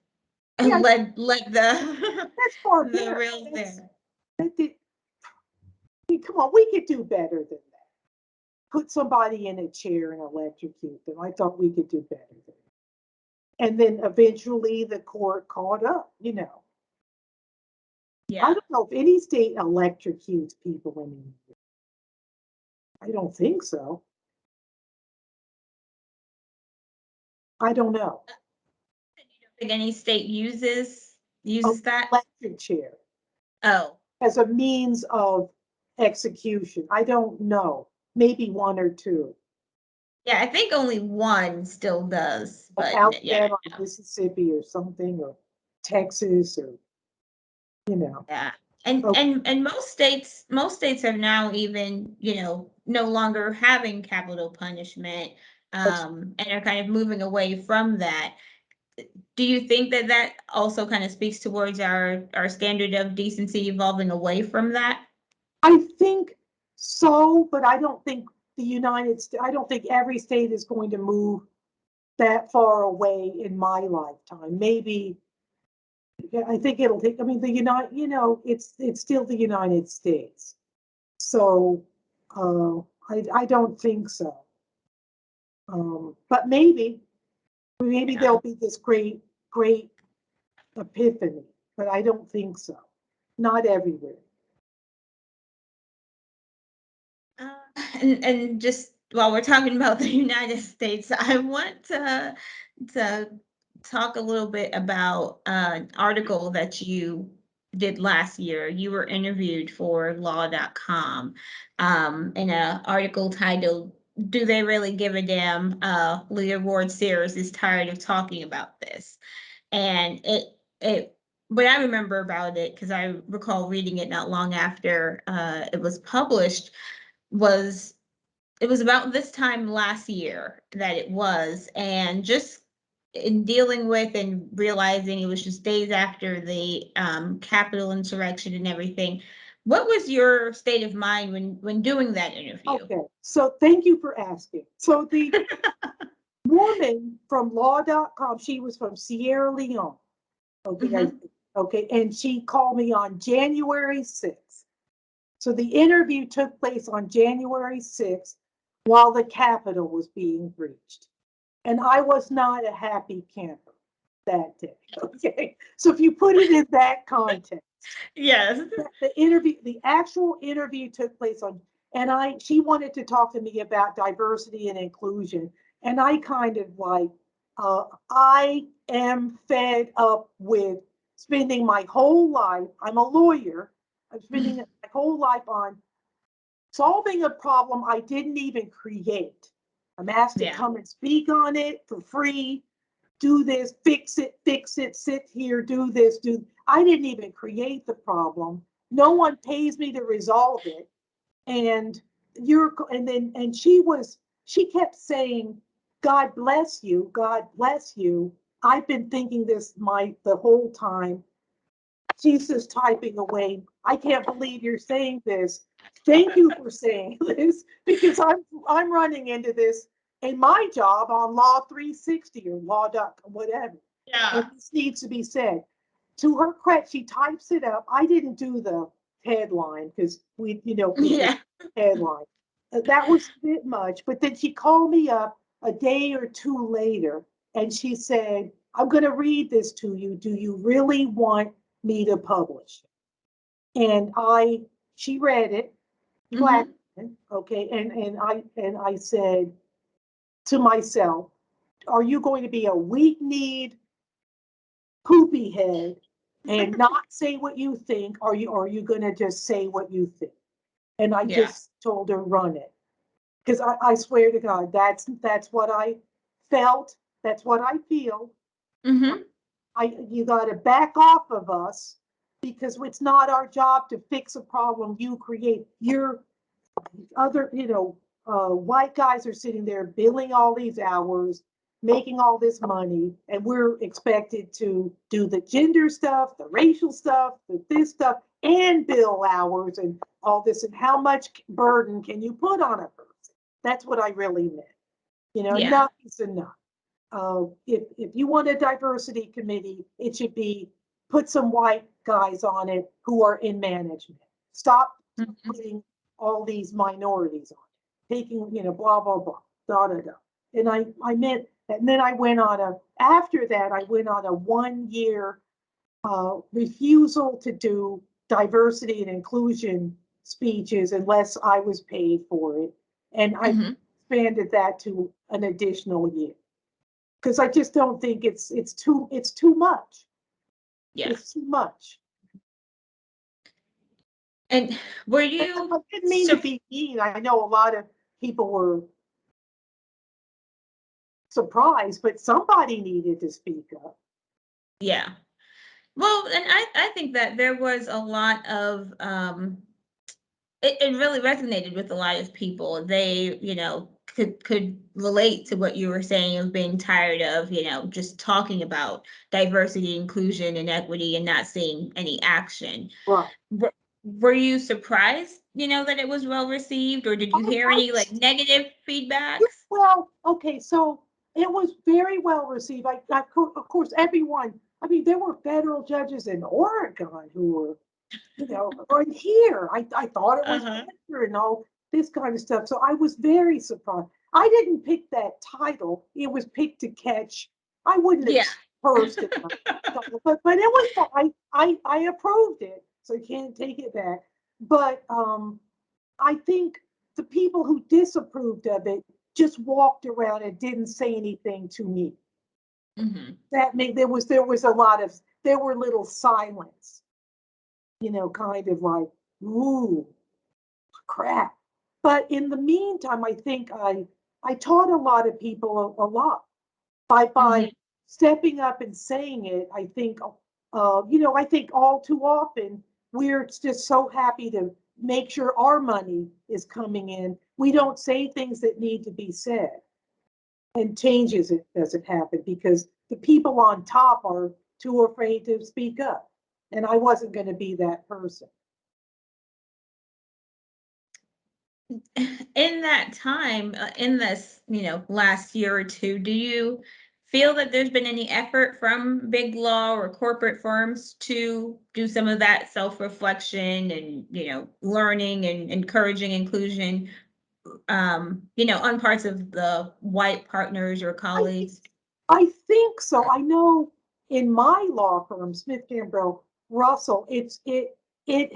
Yeah, led the that's far the better. real there. Come on, we could do better than that. Put somebody in a chair and electrocute them. I thought we could do better than that. And then eventually the court caught up, I Yeah. don't know if any state electrocutes people anymore. I don't think so. I don't know. You don't think any state uses that? Electric chair Oh, as a means of execution. I don't know. Maybe one or two. yeah, I think only one still does, Like but yeah, Alabama, no. Mississippi, or something, or Texas, or Yeah. And Okay. and most states have now even, no longer having capital punishment, and are kind of moving away from that. Do you think that that also kind of speaks towards our standard of decency evolving away from that? I think so, but I don't think I don't think every state is going to move that far away in my lifetime. Maybe, I think it'll take, I mean, it's still the United States. So, I don't think so. But maybe Yeah. there'll be this great, great epiphany, but I don't think so. Not everywhere. Uh, and just while we're talking about the United States, I want to talk a little bit about an article that you did last year. You were interviewed for law.com in an article titled "Do They Really Give a Damn? Leah Ward Sears is tired of talking about this." And it what I remember about it, because I recall reading it not long after it was published, was it was about this time last year that it was, and just in dealing with and realizing it was just days after the Capitol insurrection and everything. What was your state of mind when doing that interview? Okay, so thank you for asking. So the woman from law.com, she was from Sierra Leone. Okay, Mhm. okay, and she called me on January 6th. So the interview took place on January 6th while the Capitol was being breached. And I was not a happy camper that day. Okay, so if you put it in that context, Yes. the actual interview took place on, and she wanted to talk to me about diversity and inclusion. And I kind of like, I am fed up with spending my whole life, I'm a lawyer, I'm spending my whole life on solving a problem I didn't even create. I'm asked to Yeah. come and speak on it for free, do this, fix it, sit here, do this, I didn't even create the problem. No one pays me to resolve it. And she kept saying, God bless you, God bless you. I've been thinking this the whole time. She's just typing away. I can't believe you're saying this. Thank you for saying this, because I'm running into this in my job on Law 360 or Law whatever. Yeah. And this needs to be said. To her credit, she types it up. I didn't do the headline because people Yeah. headline. That was a bit much, but then she called me up a day or two later and she said, I'm going to read this to you. Do you really want me to publish? And she read it, black, Mhm. okay, and I said to myself, are you going to be a weak-kneed poopy head and not say what you think? Or are you going to just say what you think? And I Yeah. just told her, run it. Because I swear to God, that's what I felt. That's what I feel. Mm-hmm. You got to back off of us, because it's not our job to fix a problem you create. Your other, white guys are sitting there billing all these hours, making all this money, and we're expected to do the gender stuff, the racial stuff, this stuff, and bill hours and all this. And how much burden can you put on a person? That's what I really meant. Yeah. Enough is enough. If you want a diversity committee, it should be put some white guys on it who are in management. Stop putting all these minorities on it, taking, blah, blah, blah, da, da, da. And I meant, and then I went on after that, I went on a 1-year refusal to do diversity and inclusion speeches unless I was paid for it. And I expanded that to an additional year, because I just don't think it's too much. Yeah. It's too much. And were you? I didn't mean to be mean. I know a lot of people were surprised, but somebody needed to speak up. Yeah. Well, and I think that there was a lot of it really resonated with a lot of people. They, could relate to what you were saying of being tired of, just talking about diversity, inclusion, and equity and not seeing any action. Right. Were you surprised, that it was well received, or did you hear any like negative feedbacks? Well, okay, so it was very well received. Of course, everyone. I mean, there were federal judges in Oregon who were, right here. I thought it was better and all this kind of stuff. So I was very surprised. I didn't pick that title. It was picked to catch. I wouldn't have cursed it, but it was fine. I approved it, so you can't take it back. But I think the people who disapproved of it just walked around and didn't say anything to me. That made there was a lot of there were little silence, kind of like, ooh, crap. But in the meantime, I think I taught a lot of people a lot by stepping up and saying it. I think I think all too often we're just so happy to make sure our money is coming in. We don't say things that need to be said, and changes it doesn't happen because the people on top are too afraid to speak up. And I wasn't going to be that person. In that time, in this, last year or two, do you feel that there's been any effort from big law or corporate firms to do some of that self-reflection and, learning and encouraging inclusion, on parts of the white partners or colleagues? I think so. I know in my law firm, Smith, Gambrell, Russell, it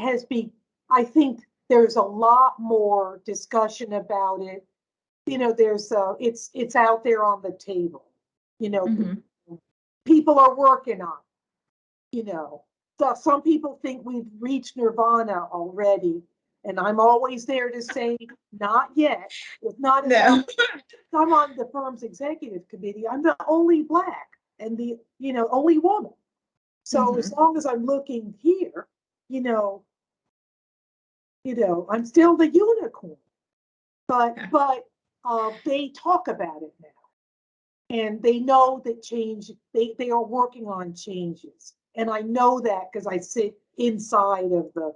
has been, I think there's a lot more discussion about it. There's it's out there on the table. People are working on it. So some people think we've reached nirvana already, and I'm always there to say, not yet. It's not. No. I'm on the firm's executive committee. I'm the only Black and the only woman. So as long as I'm looking here, I'm still the unicorn. But they talk about it now, and they know that change. They are working on changes, and I know that because I sit inside of the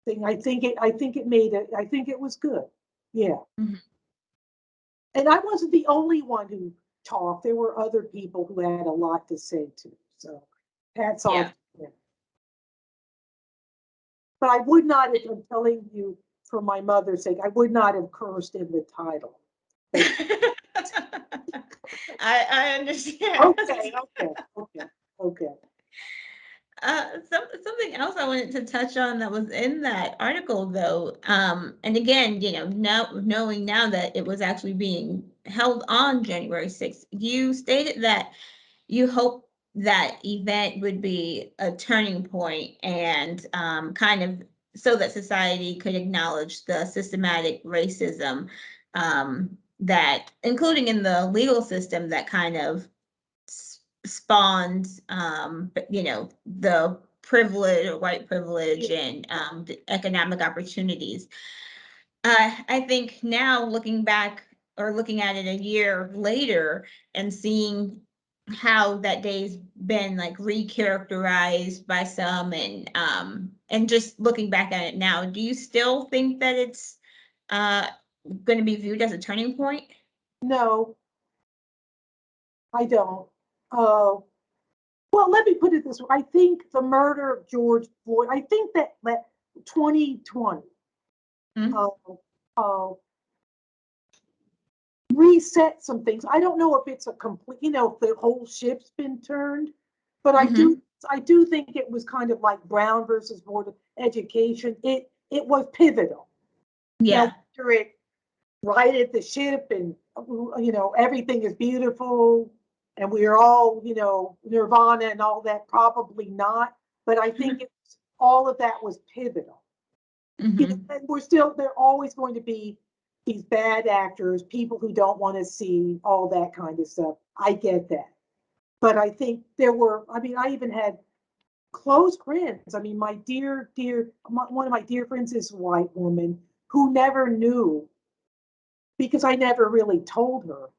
thing. I think it made it. I think it was good. Yeah. And I wasn't the only one who talked. There were other people who had a lot to say too. So hats off to them. But I would not, if I'm telling you for my mother's sake, I would not have cursed in the title. I understand. Okay. Something else I wanted to touch on that was in that article, though, and again, now knowing now that it was actually being held on January 6th, you stated that you hope that event would be a turning point and kind of so that society could acknowledge the systematic racism that, including in the legal system, that kind of spawned, the privilege or white privilege and the economic opportunities. I think now looking back or looking at it a year later and seeing how that day's been like recharacterized by some and just looking back at it now, do you still think that it's uh going to be viewed as a turning point? No, I don't. Uh, well, let me put it this way. I think the murder of George Floyd, I think that 2020 Mm-hmm. uh, reset some things. I don't know if it's a complete, if the whole ship's been turned, but I do think it was kind of like Brown versus Board of Education. It was pivotal. Yeah. Now, after it righted the ship and everything is beautiful and we're all nirvana and all that, probably not, but I think all of that was pivotal. Mm-hmm. And they're always going to be these bad actors, people who don't want to see all that kind of stuff. I get that, but I think I even had close friends. I mean, my one of my dear friends is a white woman who never knew, because I never really told her,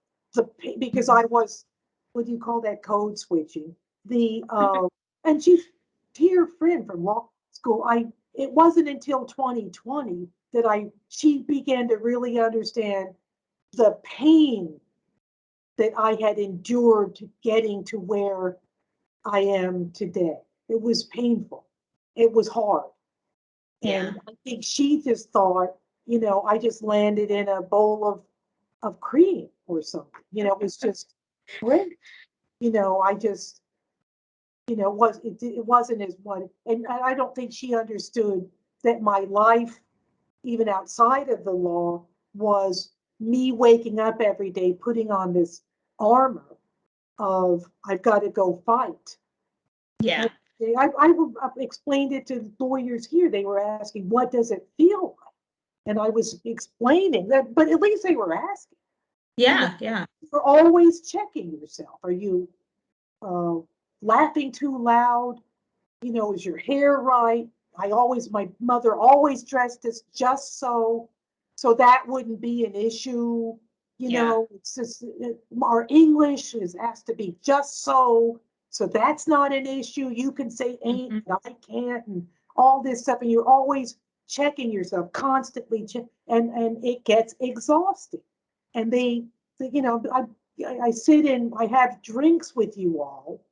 because I was, what do you call that, code switching. And she's dear friend from law school. It wasn't until 2020 that she began to really understand the pain that I had endured to getting to where I am today. It was painful. It was hard. Yeah. And I think she just thought, I just landed in a bowl of cream or something. It was just great. I just, it wasn't as one. And I don't think she understood that my life, even outside of the law, was me waking up every day, putting on this armor of I've got to go fight. Yeah. I explained it to lawyers here. They were asking, what does it feel like? And I was explaining that, but at least they were asking. Yeah. Yeah. You're always checking yourself. Are you laughing too loud? Is your hair right? My mother always dressed us just so that wouldn't be an issue. It's just our English is asked to be just so that's not an issue. You can say ain't, Mm-hmm. and I can't, and all this stuff, and you're always checking yourself, constantly and it gets exhausting. And I sit and I have drinks with you all,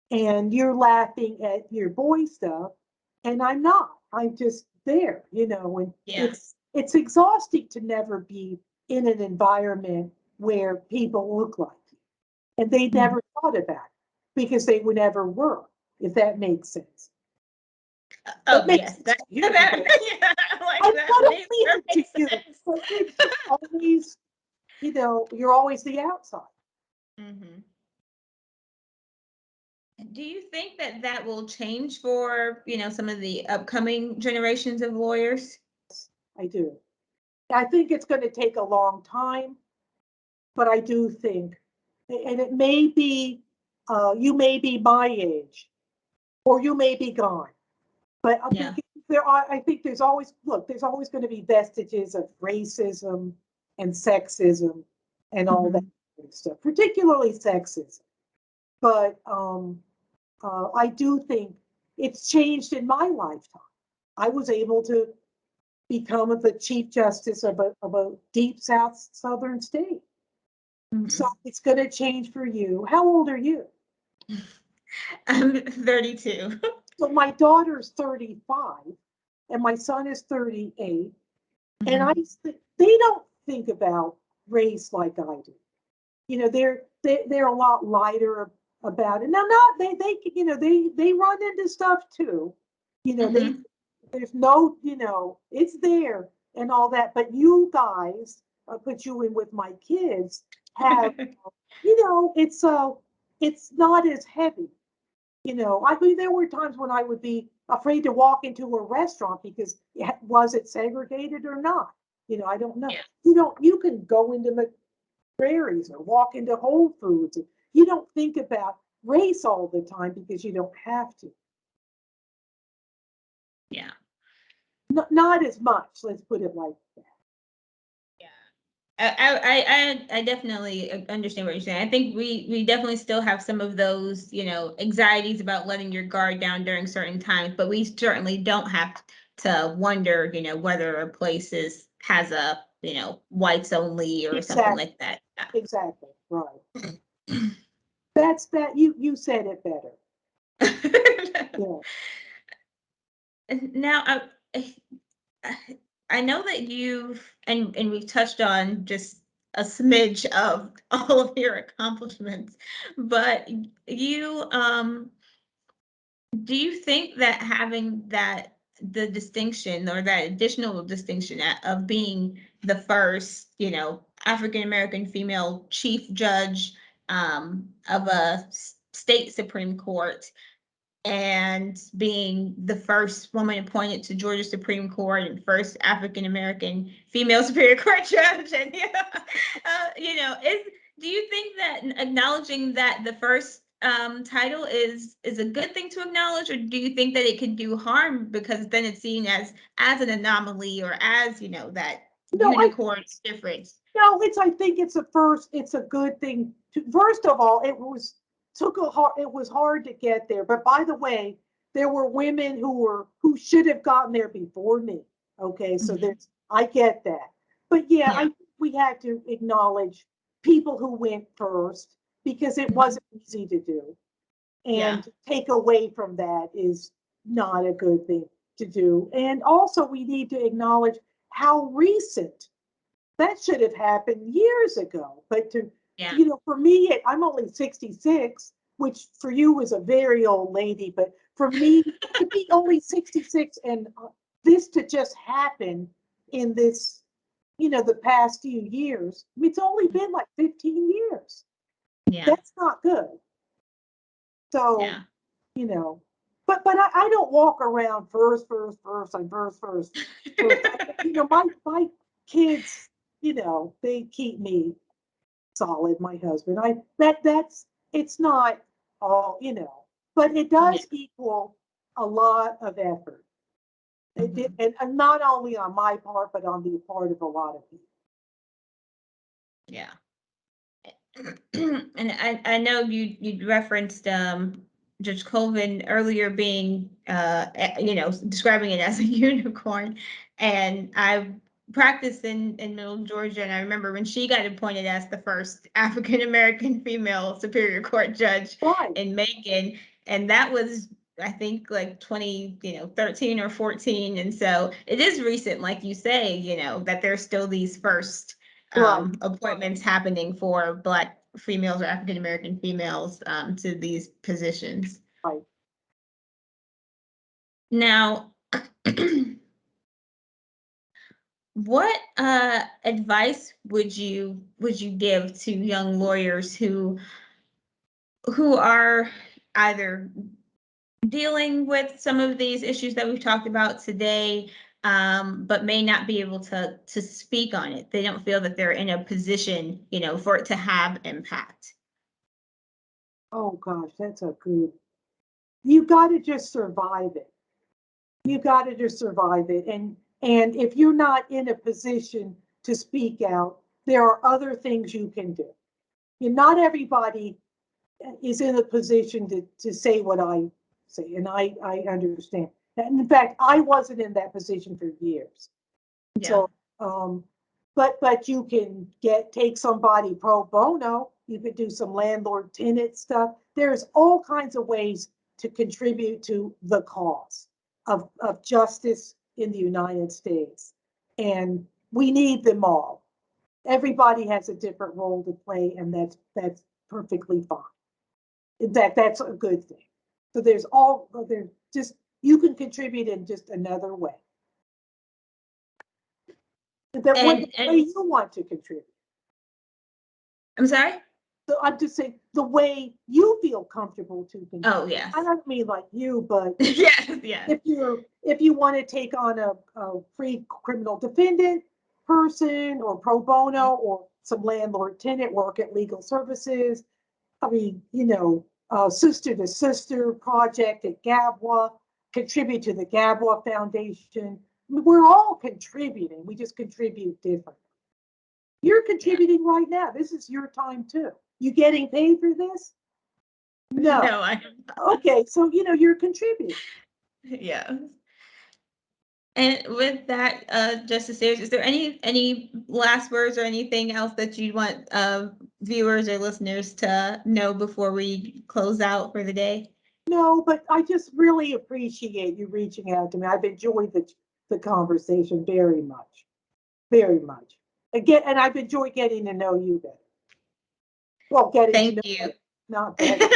and you're laughing at your boy stuff, and I'm not. I'm just there, and Yeah. it's exhausting to never be in an environment where people look like you. And they never thought about it because they would never were, if that makes sense. Oh, That makes yes. sense That, to you. that, yeah, like I'm that gonna makes leave it to perfect you. sense. So it's always, you're always the outside. Mm-hmm. Do you think that that will change for, some of the upcoming generations of lawyers? I do. I think it's going to take a long time, but I do think, and it may be, you may be my age, or you may be gone, but Yeah. I think there's always going to be vestiges of racism and sexism and all that Mm-hmm. stuff, particularly sexism. But I do think it's changed in my lifetime. I was able to become the Chief Justice of a deep Southern state. So Mm-hmm. it's going to change for you. How old are you? I'm 32. So my daughter's 35 and my son is 38. And Mm-hmm. they don't think about race like I do. They're a lot lighter about it. Now, not they you know they run into stuff too. You know, Mhm. there's no, you know, it's there and all that, but you guys, I put you in with my kids, have, you know, it's not as heavy. You know, I mean, there were times when I would be afraid to walk into a restaurant because was it segregated or not? You know, I don't know. Yeah. You can go into the prairies or walk into Whole Foods. You don't think about race all the time because you don't have to. Yeah. Not as much, let's put it like that. Yeah. I definitely understand what you're saying. I think we definitely still have some of those, anxieties about letting your guard down during certain times, but we certainly don't have to wonder, whether a place has a, whites only or something Exactly, like that. exactly, right. That's that, you said it better. Yeah. Now, I know that you've and we've touched on just a smidge of all of your accomplishments, but you do you think that having the distinction or that additional distinction of being the first, African American female chief judge of a state Supreme Court and being the first woman appointed to Georgia Supreme Court and first African American female Superior Court judge, and is do you think that acknowledging that the first title is a good thing to acknowledge, or do you think that it could do harm because then it's seen as an anomaly or as that No, unicorn difference? no, I think it's a good thing to, first of all, it was hard to get there. But by the way, there were women who should have gotten there before me. Okay, so Mhm. I get that. But yeah, Yeah. we had to acknowledge people who went first because it Mhm. wasn't easy to do. Yeah. And to take away from that is not a good thing to do. And also we need to acknowledge how recent that should have happened years ago. But Yeah. for me, I'm only 66, which for you is a very old lady. But for me, to be only 66 and this to just happen in this, the past few years, I mean, it's only been like 15 years. Yeah. That's not good. So, Yeah. you know, but I don't walk around first, I'm first. My kids, they keep me solid. My husband, that's it's not all, but it Yeah. does equal a lot of effort. It did, Mhm. and not only on my part, but on the part of a lot of people. Yeah. And I know you referenced Judge Colvin earlier being describing it as a unicorn, and I practiced in Middle Georgia, and I remember when she got appointed as the first African American female Superior Court judge Right, in Macon, and that was I think like 13 or 14, and so it is recent, like you say, that there's still these first right, appointments happening for Black females or African American females to these positions. right. Now, what advice would you give to young lawyers who are either dealing with some of these issues that we've talked about today, but may not be able to speak on it? They don't feel that they're in a position, for it to have impact. Oh gosh, that's a good. You got to just survive it. You got to just survive it. And if you're not in a position to speak out, there are other things you can do. Not everybody is in a position to say what I say, and I understand. And in fact, I wasn't in that position for years. Yeah. So, but you can take somebody pro bono. You could do some landlord tenant stuff. There's all kinds of ways to contribute to the cause of justice in the United States, and we need them all. Everybody has a different role to play, and that's perfectly fine. that's a good thing. So there's just, you can contribute in just another way. That way you want to contribute. I'm sorry? So I'm just saying the way you feel comfortable to contribute. Oh, yes. I don't mean like you, but yes, yes. If you want to take on a free criminal defendant person, or pro bono, or some landlord tenant work at legal services, I mean, sister to sister project at GABWA, contribute to the GABWA Foundation. I mean, we're all contributing. We just contribute differently. You're contributing right now. This is your time too. You getting paid for this? No. No, I. Okay, so you're contributing. Yeah. And with that, Justice Sears, is there any last words or anything else that you want viewers or listeners to know before we close out for the day? No, but I just really appreciate you reaching out to me. I've enjoyed the conversation very much, very much. Again, and I've enjoyed getting to know you better. Well, getting to know you. Not better.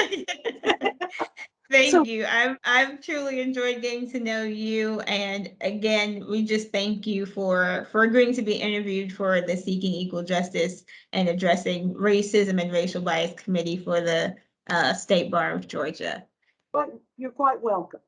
Thank you. I've truly enjoyed getting to know you, and again, we just thank you for agreeing to be interviewed for the Seeking Equal Justice and Addressing Racism and Racial Bias Committee for the State Bar of Georgia. But you're quite welcome.